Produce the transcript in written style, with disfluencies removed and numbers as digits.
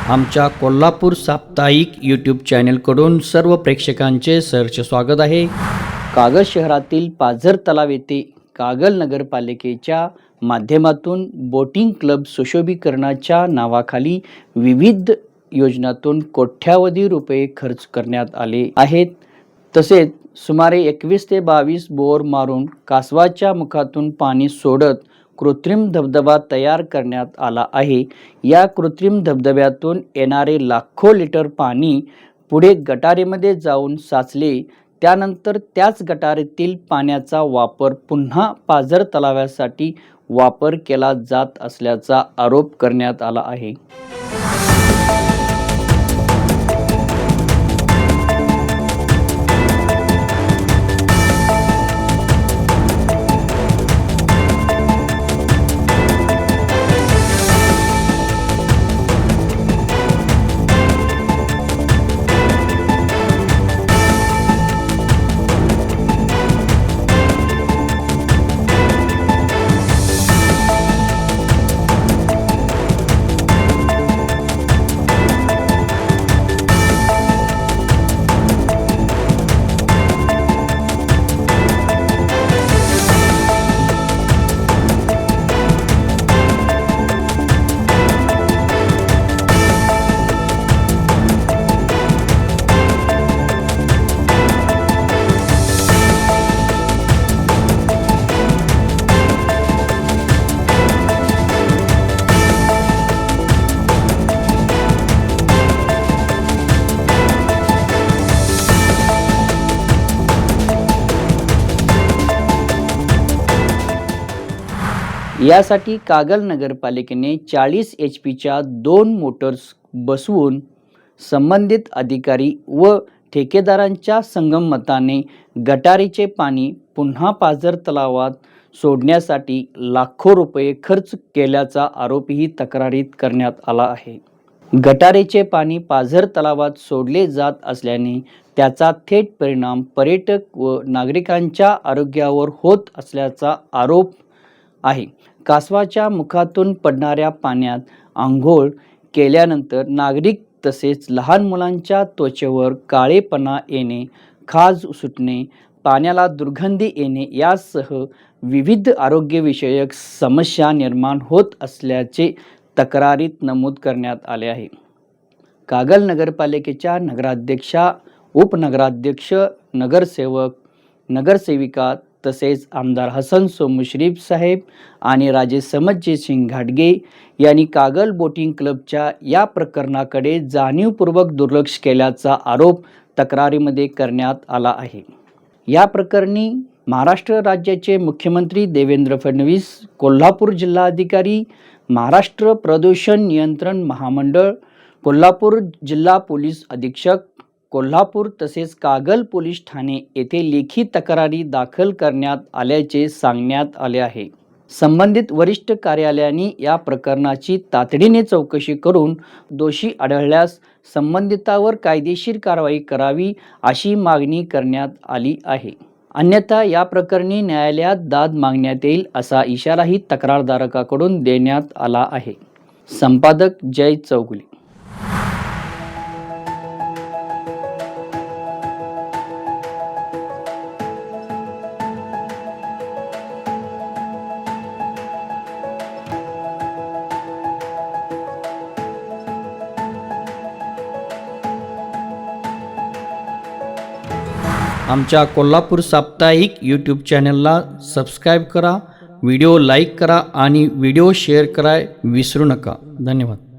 आमच्या कोल्हापूर साप्ताहिक यूट्यूब चॅनलकडून सर्व प्रेक्षकांचे सहर्ष स्वागत आहे। कागल शहरातील पाझर तलाव येथे कागल नगरपालिकेच्या माध्यमातून बोटिंग क्लब सुशोभीकरणाच्या नावाखाली विविध योजनांतून कोट्यावधी रुपये खर्च करण्यात आले आहेत। तसेच सुमारे 21 ते 22 बोर मारून कासवाच्या मुखातून पाणी सोडत कृत्रिम धबधबा तयार करण्यात आला आहे। या कृत्रिम धबधब्यातून येणारे लाखो लिटर पाणी पुढे गटारीमध्ये जाऊन साचले, त्यानंतर त्याच गटारीतील पाण्याचा वापर पुन्हा पाझर तलावासाठी वापर केला जात असल्याचा आरोप करण्यात आला आहे। यासाठी कागल नगरपालिकेने 40 HP-च्या 2 मोटर्स बसवून संबंधित अधिकारी व ठेकेदारांच्या संगनमताने गटारीचे पाणी पुन्हा पाझर तलावात सोडण्यासाठी लाखो रुपये खर्च केल्याचा आरोपही तक्रारीत करण्यात आला आहे। गटारीचे पाणी पाझर तलावात सोडले जात असल्याने त्याचा थेट परिणाम पर्यटक व नागरिकांच्या आरोग्यावर होत असल्याचा आरोप आहे। कासवाच्या मुखातून पडणाऱ्या पाण्यात आंघोळ केल्यानंतर नागरिक तसेच लहान मुलांच्या त्वचेवर काळेपणा येणे, खाज सुटणे, पाण्याला दुर्गंधी येणे यासह विविध आरोग्यविषयक समस्या निर्माण होत असल्याचे तक्रारीत नमूद करण्यात आले आहे। कागल नगरपालिकेच्या नगराध्यक्षा, उपनगराध्यक्ष, नगरसेवक, नगरसेविका तसेच आमदार हसन सो मुश्रीफ साहेब आणि राजे समतजीत सिंग घाटगे यांनी कागल बोटिंग क्लबच्या या प्रकरणाकडे जाणीवपूर्वक दुर्लक्ष केल्याचा आरोप तक्रारीमध्ये करण्यात आला आहे। या प्रकरणी महाराष्ट्र राज्याचे मुख्यमंत्री देवेंद्र फडणवीस, कोल्हापूर जिल्हाधिकारी, महाराष्ट्र प्रदूषण नियंत्रण महामंडळ, कोल्हापूर जिल्हा पोलीस अधीक्षक, कोल्हापूर तसेच कागल पोलीस ठाणे येथे लेखी तक्रारी दाखल करण्यात आल्याचे सांगण्यात आले आहे। संबंधित वरिष्ठ कार्यालयाने या प्रकरणाची तातडीने चौकशी करून दोषी आढळल्यास संबंधितावर कायदेशीर कारवाई करावी अशी मागणी करण्यात आली आहे। अन्यथा या प्रकरणी न्यायालयात दाद मागण्यात येईल असा इशाराही तक्रारदाराकडून देण्यात आला आहे। संपादक जय चौगुले। आमच्या कोल्हापूर साप्ताहिक यूट्यूब चॅनलला सबस्क्राईब करा, व्हिडिओ लाईक करा आणि व्हिडिओ शेअर करायला विसरू नका। धन्यवाद।